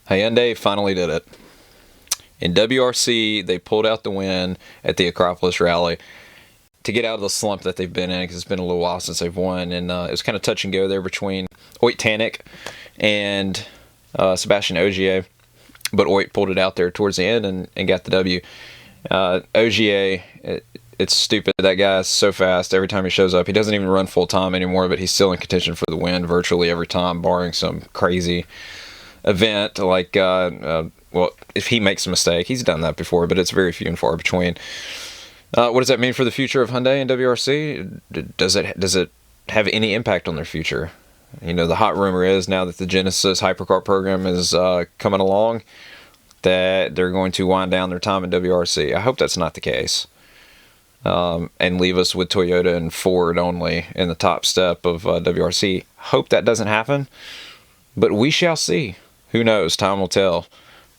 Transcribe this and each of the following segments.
Hyundai finally did it. In WRC, they pulled out the win at the Acropolis rally to get out of the slump that they've been in, because it's been a little while since they've won, and it was kind of touch and go there between Tänak and Sebastian Ogier, but Oit pulled it out there towards the end and got the W. Ogier, it's stupid. That guy's so fast. Every time he shows up, he doesn't even run full time anymore, but he's still in contention for the win virtually every time, barring some crazy event like well, if he makes a mistake. He's done that before, but it's very few and far between. What does that mean for the future of Hyundai and WRC? Does it have any impact on their future? You know, the hot rumor is, now that the Genesis Hypercar program is coming along, that they're going to wind down their time in WRC. I hope that's not the case, and leave us with Toyota and Ford only in the top step of WRC. Hope that doesn't happen, but we shall see. Who knows? Time will tell.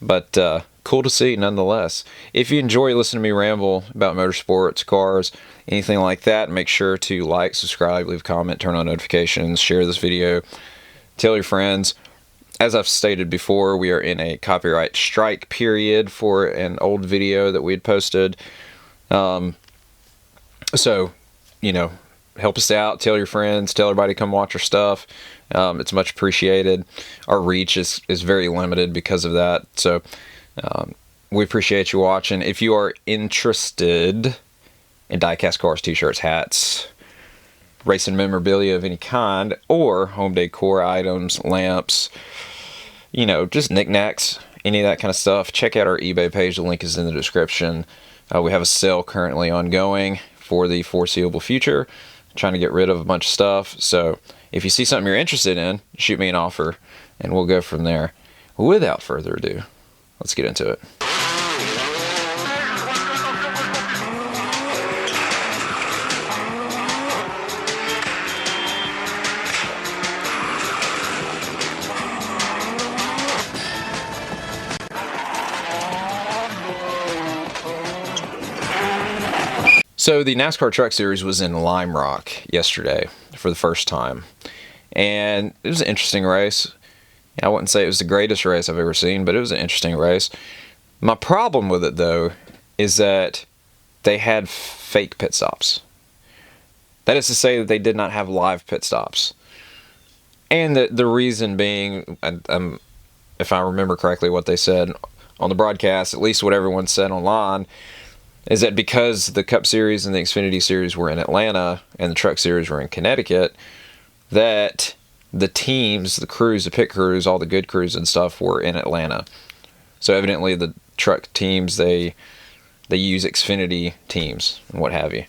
But cool to see nonetheless. If you enjoy listening to me ramble about motorsports, cars, anything like that, make sure to like, subscribe, leave a comment, turn on notifications, share this video, tell your friends. As I've stated before, we are in a copyright strike period for an old video that we had posted. So, you know, help us out, tell your friends, tell everybody to come watch our stuff. It's much appreciated. Our reach is very limited because of that. So we appreciate you watching. If you are interested in diecast cars, t-shirts, hats, racing memorabilia of any kind, or home decor items, lamps, you know, just knickknacks, any of that kind of stuff, check out our eBay page. The link is in the description. We have a sale currently ongoing for the foreseeable future. Trying to get rid of a bunch of stuff. So if you see something you're interested in, shoot me an offer and we'll go from there. Without further ado, let's get into it. So the NASCAR Truck Series was in Lime Rock yesterday for the first time, and it was an interesting race. I wouldn't say it was the greatest race I've ever seen, but it was an interesting race. My problem with it, though, is that they had fake pit stops. That is to say that they did not have live pit stops. And the reason being, if I remember correctly what they said on the broadcast, at least what everyone said online, is that because the Cup Series and the Xfinity Series were in Atlanta and the Truck Series were in Connecticut, that the teams, the crews, the pit crews, all the good crews and stuff were in Atlanta. So evidently the truck teams, they use Xfinity teams and what have you.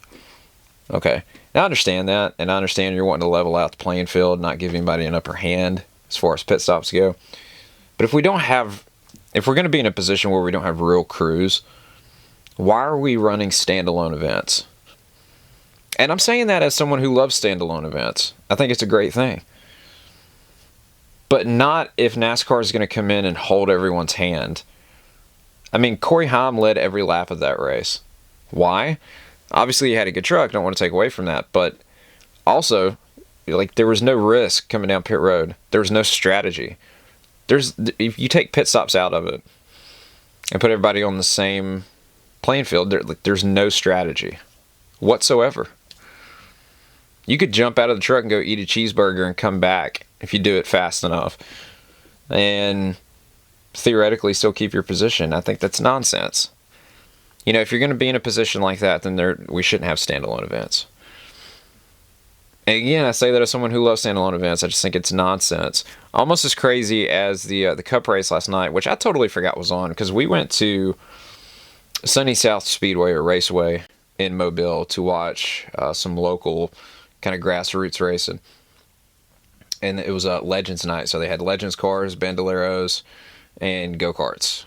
Okay, now I understand that, and I understand you're wanting to level out the playing field, not give anybody an upper hand as far as pit stops go. But if we're going to be in a position where we don't have real crews, why are we running standalone events? And I'm saying that as someone who loves standalone events. I think it's a great thing. But not if NASCAR is going to come in and hold everyone's hand. I mean, Corey Haim led every lap of that race. Why? Obviously, he had a good truck. Don't want to take away from that. But also, like, there was no risk coming down pit road. There was no strategy. If you take pit stops out of it and put everybody on the same playing field, there's no strategy whatsoever. You could jump out of the truck and go eat a cheeseburger and come back if you do it fast enough, and theoretically still keep your position. I think that's nonsense. You know, if you're going to be in a position like that, then we shouldn't have standalone events. And again, I say that as someone who loves standalone events. I just think it's nonsense. Almost as crazy as the Cup race last night, which I totally forgot was on, because we went to Sunny South Speedway or Raceway in Mobile to watch some local kind of grassroots racing. And it was a Legends night, so they had Legends cars, Bandoleros, and go-karts.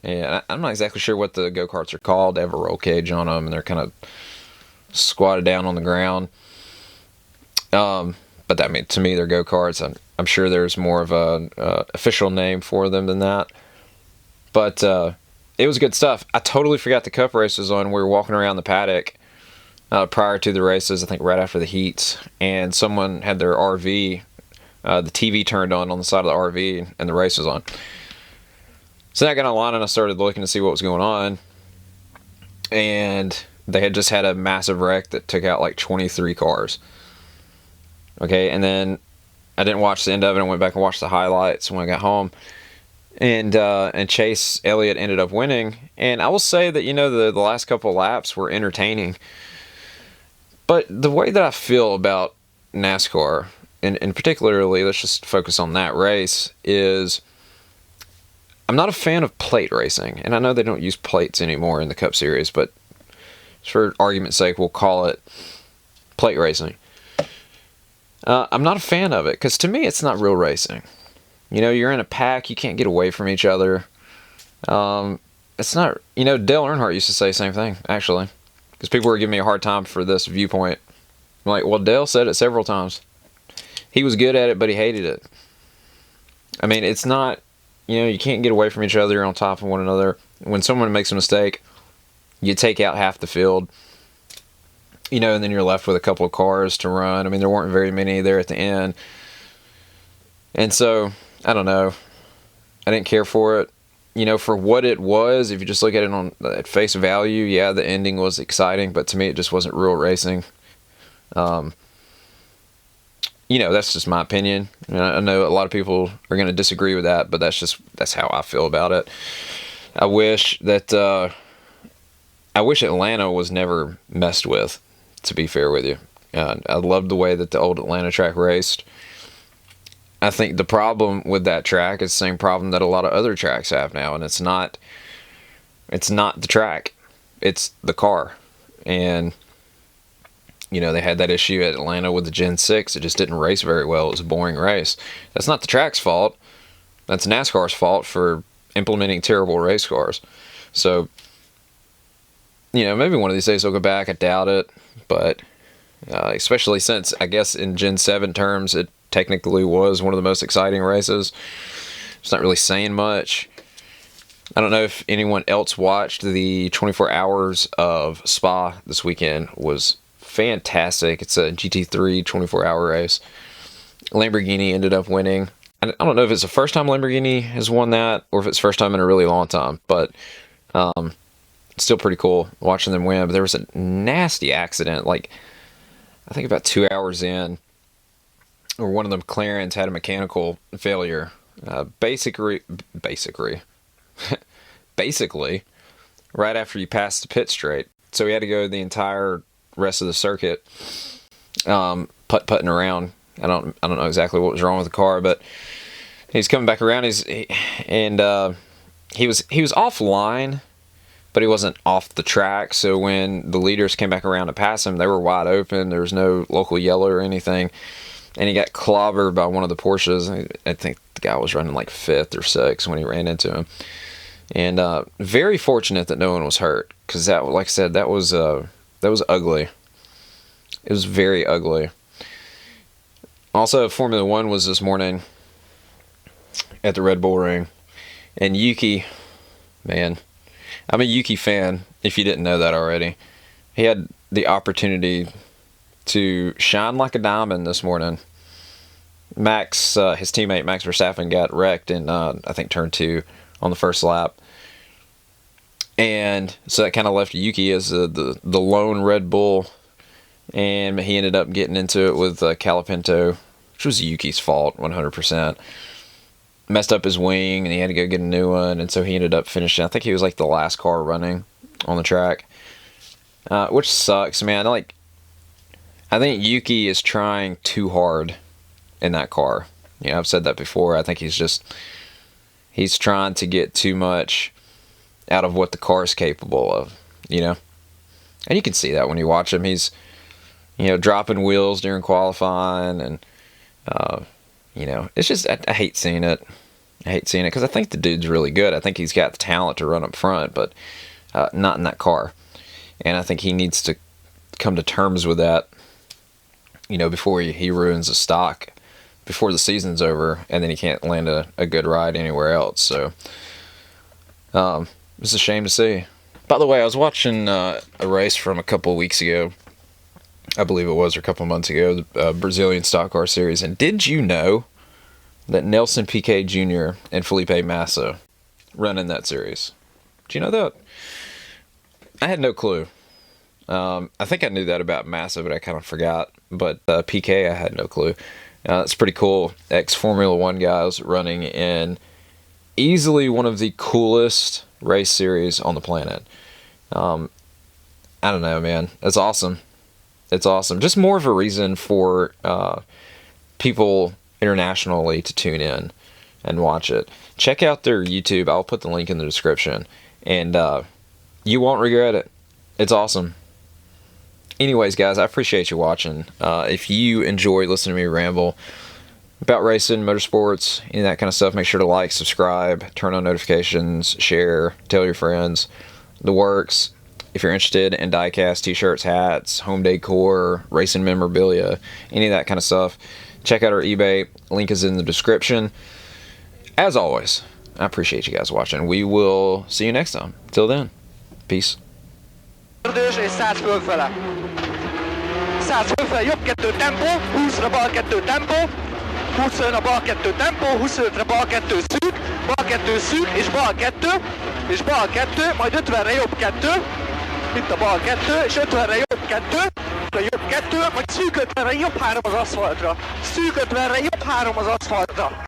And I'm not exactly sure what the go-karts are called. They have a roll cage on them, and they're kind of squatted down on the ground. But I mean, to me, they're go-karts. I'm sure there's more of a official name for them than that. But it was good stuff. I totally forgot the Cup race was on. We were walking around the paddock prior to the races, I think right after the heats, and someone had their RV, the TV turned on the side of the RV, and the race was on. So then I got online and I started looking to see what was going on. And they had just had a massive wreck that took out like 23 cars. Okay, and then I didn't watch the end of it. I went back and watched the highlights when I got home. And Chase Elliott ended up winning. And I will say that, the last couple of laps were entertaining. But the way that I feel about NASCAR, and particularly, let's just focus on that race, is I'm not a fan of plate racing. And I know they don't use plates anymore in the Cup Series, but for argument's sake, we'll call it plate racing. I'm not a fan of it, because to me, it's not real racing. You're in a pack, you can't get away from each other. It's not, Dale Earnhardt used to say the same thing, actually. Because people were giving me a hard time for this viewpoint. I'm like, well, Dale said it several times. He was good at it, but he hated it. I mean, it's not, you can't get away from each other, you're on top of one another. When someone makes a mistake, you take out half the field. And then you're left with a couple of cars to run. I mean, there weren't very many there at the end. And so, I don't know. I didn't care for it. For what it was, if you just look at it at face value, yeah, the ending was exciting, but to me, it just wasn't real racing. That's just my opinion. I know a lot of people are going to disagree with that, but that's how I feel about it. I wish Atlanta was never messed with, to be fair with you. I loved the way that the old Atlanta track raced. I think the problem with that track is the same problem that a lot of other tracks have now, and it's not the track, it's the car. And they had that issue at Atlanta with the Gen 6. It just didn't race very well. It was a boring race. That's not the track's fault. That's NASCAR's fault for implementing terrible race cars. So, maybe one of these days they'll go back. I doubt it, but especially since, I guess in Gen 7 terms, it technically was one of the most exciting races. It's not really saying much. I don't know if anyone else watched the 24 Hours of Spa this weekend. It was fantastic. It's a GT3 24-hour race. Lamborghini ended up winning. I don't know if it's the first time Lamborghini has won that or if it's the first time in a really long time, but it's still pretty cool watching them win. But there was a nasty accident, like I think about 2 hours in, or one of the McLarens had a mechanical failure. Basically, right after you passed the pit straight. So he had to go the entire rest of the circuit, putting around. I don't know exactly what was wrong with the car, but he's coming back around. He was offline, but he wasn't off the track. So when the leaders came back around to pass him, they were wide open. There was no local yellow or anything. And he got clobbered by one of the Porsches. I think the guy was running like 5th or 6th when he ran into him. And very fortunate that no one was hurt, because that, like I said, that was ugly. It was very ugly. Also, Formula One was this morning at the Red Bull Ring, and Yuki, man, I'm a Yuki fan. If you didn't know that already, he had the opportunity to shine like a diamond this morning. Max, his teammate Max Verstappen, got wrecked in I think turn 2 on the first lap, and so that kind of left Yuki as the lone Red Bull, and he ended up getting into it with Calapinto, which was Yuki's fault 100%. Messed up his wing, and he had to go get a new one, and so he ended up finishing. I think he was like the last car running on the track, which sucks, man. I think Yuki is trying too hard in that car. I've said that before. I think he's trying to get too much out of what the car is capable of, And you can see that when you watch him. He's, dropping wheels during qualifying, and, it's just, I hate seeing it. I hate seeing it because I think the dude's really good. I think he's got the talent to run up front, but not in that car. And I think he needs to come to terms with that, before he ruins the stock before the season's over, and then he can't land a good ride anywhere else. So it's a shame to see. By the way, I was watching a race from a couple of weeks ago, I believe it was, or a couple of months ago, the Brazilian Stock Car Series. And did you know that Nelson Piquet Jr. and Felipe Massa running that series. Do you know that? I had no clue. I think I knew that about Massa, but I kind of forgot. But PK, I had no clue. It's pretty cool. Ex-Formula One guys running in easily one of the coolest race series on the planet. I don't know, man. It's awesome. It's awesome. Just more of a reason for people internationally to tune in and watch it. Check out their YouTube. I'll put the link in the description. And you won't regret it. It's awesome. Anyways, guys, I appreciate you watching. If you enjoy listening to me ramble about racing, motorsports, any of that kind of stuff, make sure to like, subscribe, turn on notifications, share, tell your friends. The works. If you're interested in diecast, t-shirts, hats, home decor, racing memorabilia, any of that kind of stuff, check out our eBay. Link is in the description. As always, I appreciate you guys watching. We will see you next time. Till then, peace. És 100 fölfele. 100 fölfele, jobb 2 tempó, 20-ra bal 2 tempó, 25-ra bal 2 tempó, 25-re bal 2 szűk, bal 2 szűk, és bal 2, majd 50-re jobb 2, itt a bal 2, és 50-re jobb 2, majd szűk 50-re jobb 3 az aszfaltra, szűk 50-re jobb 3 az aszfaltra.